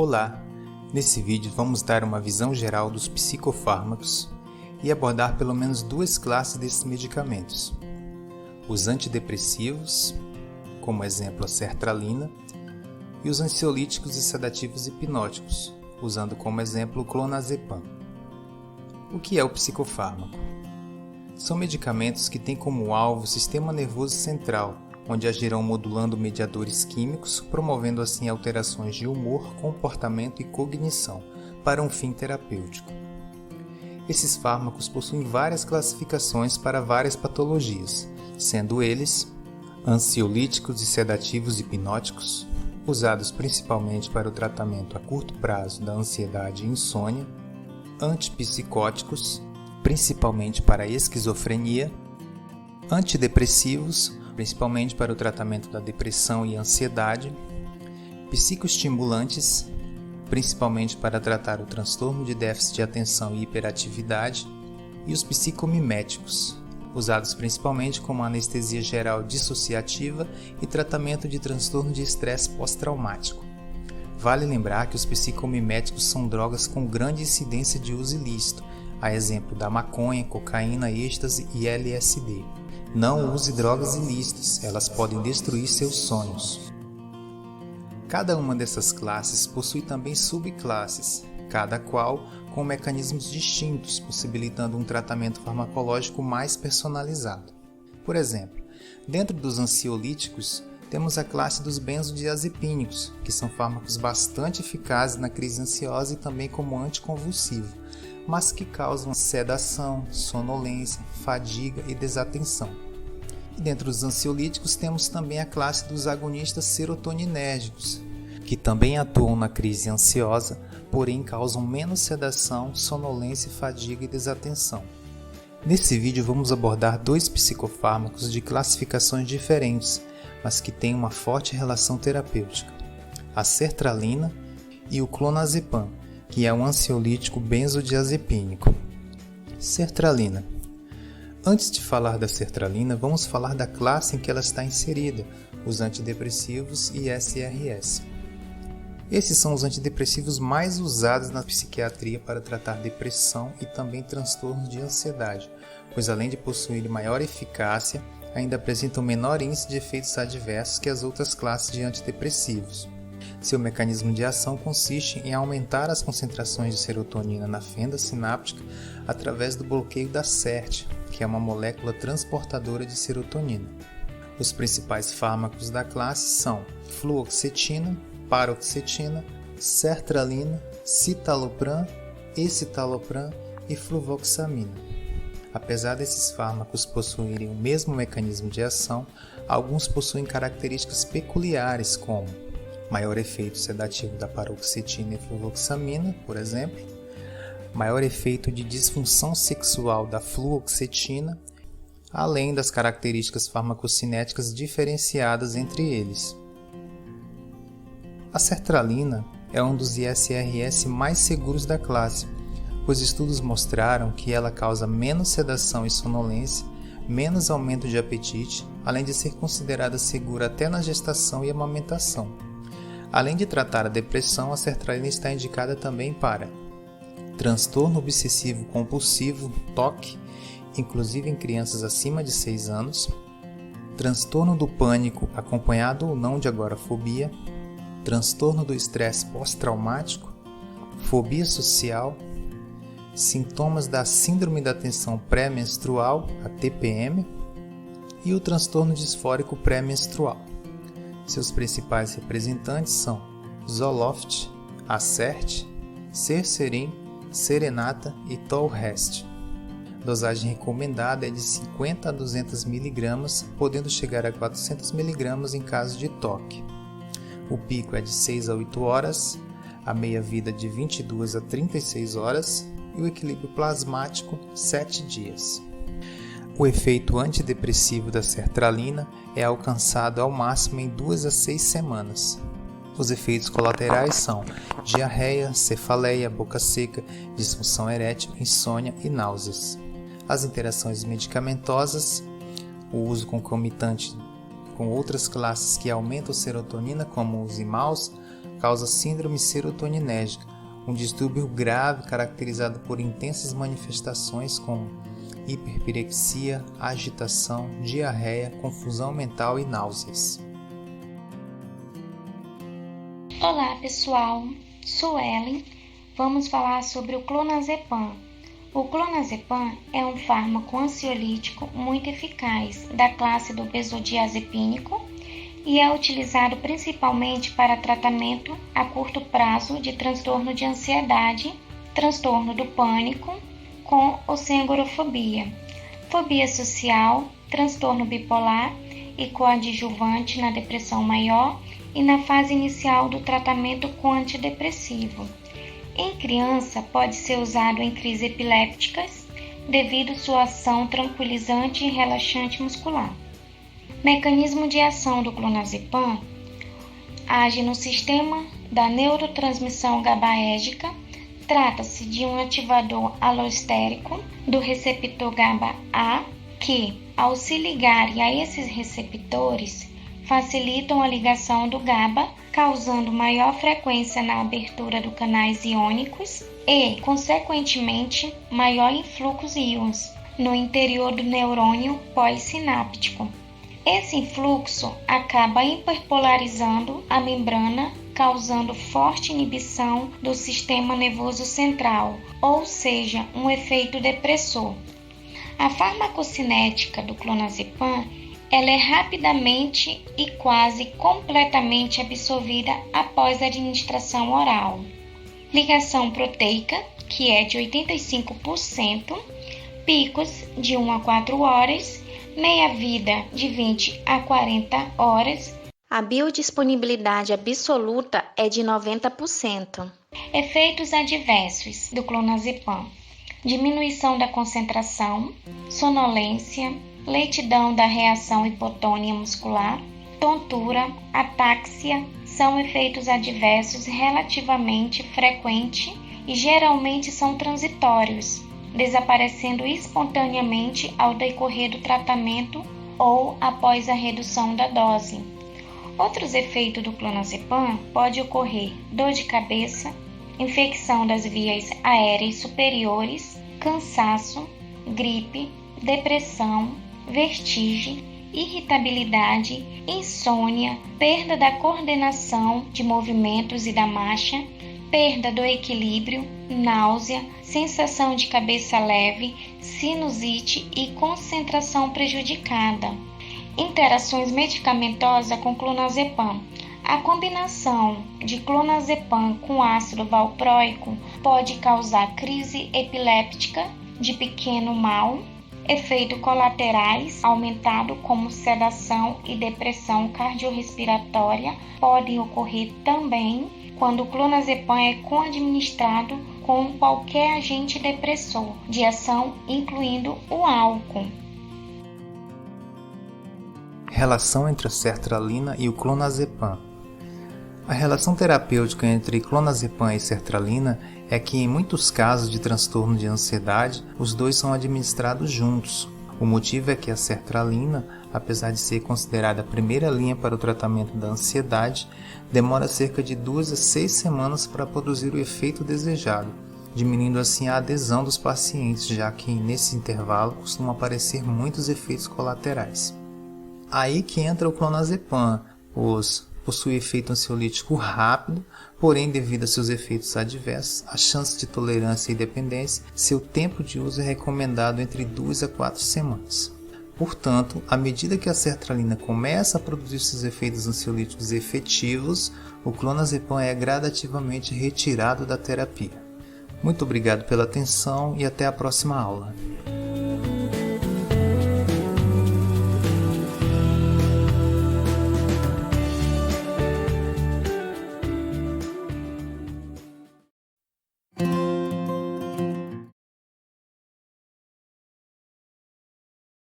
Olá! Nesse vídeo vamos dar uma visão geral dos psicofármacos e abordar pelo menos duas classes desses medicamentos. Os antidepressivos, como exemplo a sertralina, e os ansiolíticos e sedativos hipnóticos, usando como exemplo o clonazepam. O que é o psicofármaco? São medicamentos que têm como alvo o sistema nervoso central, onde agirão modulando mediadores químicos, promovendo assim alterações de humor, comportamento e cognição, para um fim terapêutico. Esses fármacos possuem várias classificações para várias patologias, sendo eles ansiolíticos e sedativos hipnóticos, usados principalmente para o tratamento a curto prazo da ansiedade e insônia, antipsicóticos, principalmente para a esquizofrenia, antidepressivos, principalmente para o tratamento da depressão e ansiedade, psicoestimulantes, principalmente para tratar o transtorno de déficit de atenção e hiperatividade, e os psicomiméticos, usados principalmente como anestesia geral dissociativa e tratamento de transtorno de estresse pós-traumático. Vale lembrar que os psicomiméticos são drogas com grande incidência de uso ilícito, a exemplo da maconha, cocaína, êxtase e LSD. Não use drogas ilícitas, elas podem destruir seus sonhos. Cada uma dessas classes possui também subclasses, cada qual com mecanismos distintos, possibilitando um tratamento farmacológico mais personalizado. Por exemplo, dentro dos ansiolíticos, temos a classe dos benzodiazepínicos, que são fármacos bastante eficazes na crise ansiosa e também como anticonvulsivo, mas que causam sedação, sonolência, fadiga e desatenção. E dentro dos ansiolíticos temos também a classe dos agonistas serotoninérgicos, que também atuam na crise ansiosa, porém causam menos sedação, sonolência, fadiga e desatenção. Nesse vídeo vamos abordar dois psicofármacos de classificações diferentes, mas que têm uma forte relação terapêutica: a sertralina e o clonazepam, que é um ansiolítico benzodiazepínico. Sertralina. Antes de falar da sertralina, vamos falar da classe em que ela está inserida, os antidepressivos e SRS. Esses são os antidepressivos mais usados na psiquiatria para tratar depressão e também transtornos de ansiedade, pois além de possuírem maior eficácia, ainda apresentam menor índice de efeitos adversos que as outras classes de antidepressivos. Seu mecanismo de ação consiste em aumentar as concentrações de serotonina na fenda sináptica através do bloqueio da SERT, que é uma molécula transportadora de serotonina. Os principais fármacos da classe são fluoxetina, paroxetina, sertralina, citalopram, escitalopram e fluvoxamina. Apesar desses fármacos possuírem o mesmo mecanismo de ação, alguns possuem características peculiares, como maior efeito sedativo da paroxetina e fluvoxamina, por exemplo, maior efeito de disfunção sexual da fluoxetina, além das características farmacocinéticas diferenciadas entre eles. A sertralina é um dos ISRS mais seguros da classe, pois estudos mostraram que ela causa menos sedação e sonolência, menos aumento de apetite, além de ser considerada segura até na gestação e amamentação. Além de tratar a depressão, a sertralina está indicada também para transtorno obsessivo compulsivo, TOC, inclusive em crianças acima de 6 anos, transtorno do pânico acompanhado ou não de agorafobia, transtorno do estresse pós-traumático, fobia social, sintomas da síndrome da tensão pré-menstrual, a TPM, e o transtorno disfórico pré-menstrual. Seus principais representantes são Zoloft, Acert, Cercerim, Serenata e Tolrest. A dosagem recomendada é de 50 a 200 mg, podendo chegar a 400 mg em caso de TOC. O pico é de 6 a 8 horas, a meia-vida de 22 a 36 horas e o equilíbrio plasmático 7 dias. O efeito antidepressivo da sertralina é alcançado ao máximo em 2 a 6 semanas. Os efeitos colaterais são diarreia, cefaleia, boca seca, disfunção erétil, insônia e náuseas. As interações medicamentosas, o uso concomitante com outras classes que aumentam a serotonina, como os imaus, causa síndrome serotoninérgica, um distúrbio grave caracterizado por intensas manifestações como hiperpirexia, agitação, diarreia, confusão mental e náuseas. Olá pessoal, sou Ellen. Vamos falar sobre o clonazepam. O clonazepam é um fármaco ansiolítico muito eficaz da classe do benzodiazepínico e é utilizado principalmente para tratamento a curto prazo de transtorno de ansiedade, transtorno do pânico, com ou sem agorafobia, fobia social, transtorno bipolar e coadjuvante na depressão maior e na fase inicial do tratamento com antidepressivo. Em criança, pode ser usado em crises epilépticas devido sua ação tranquilizante e relaxante muscular. Mecanismo de ação do clonazepam: age no sistema da neurotransmissão GABAérgica. Trata-se de um ativador alostérico do receptor GABA-A que, ao se ligarem a esses receptores, facilitam a ligação do GABA, causando maior frequência na abertura dos canais iônicos e, consequentemente, maior influxo de íons no interior do neurônio pós-sináptico. Esse influxo acaba hiperpolarizando a membrana, causando forte inibição do sistema nervoso central, ou seja, um efeito depressor. A farmacocinética do clonazepam ela é rapidamente e quase completamente absorvida após a administração oral. Ligação proteica, que é de 85%, picos de 1 a 4 horas, meia-vida de 20 a 40 horas. A biodisponibilidade absoluta é de 90%. Efeitos adversos do clonazepam: diminuição da concentração, sonolência, lentidão da reação hipotônia muscular, tontura, ataxia são efeitos adversos relativamente frequentes e geralmente são transitórios, desaparecendo espontaneamente ao decorrer do tratamento ou após a redução da dose. Outros efeitos do clonazepam pode ocorrer dor de cabeça, infecção das vias aéreas superiores, cansaço, gripe, depressão, vertigem, irritabilidade, insônia, perda da coordenação de movimentos e da marcha, perda do equilíbrio, náusea, sensação de cabeça leve, sinusite e concentração prejudicada. Interações medicamentosas com clonazepam. A combinação de clonazepam com ácido valproico pode causar crise epiléptica de pequeno mal, efeitos colaterais aumentado como sedação e depressão cardiorrespiratória podem ocorrer também quando o clonazepam é co-administrado com qualquer agente depressor de ação, incluindo o álcool. Relação entre a sertralina e o clonazepam. A relação terapêutica entre clonazepam e sertralina é que, em muitos casos de transtorno de ansiedade, os dois são administrados juntos. O motivo é que a sertralina, apesar de ser considerada a primeira linha para o tratamento da ansiedade, demora cerca de 2 a 6 semanas para produzir o efeito desejado, diminuindo assim a adesão dos pacientes, já que nesse intervalo costumam aparecer muitos efeitos colaterais. Aí que entra o clonazepam, pois possui efeito ansiolítico rápido, porém, devido a seus efeitos adversos, a chance de tolerância e dependência, seu tempo de uso é recomendado entre 2 a 4 semanas. Portanto, à medida que a sertralina começa a produzir seus efeitos ansiolíticos efetivos, o clonazepam é gradativamente retirado da terapia. Muito obrigado pela atenção e até a próxima aula.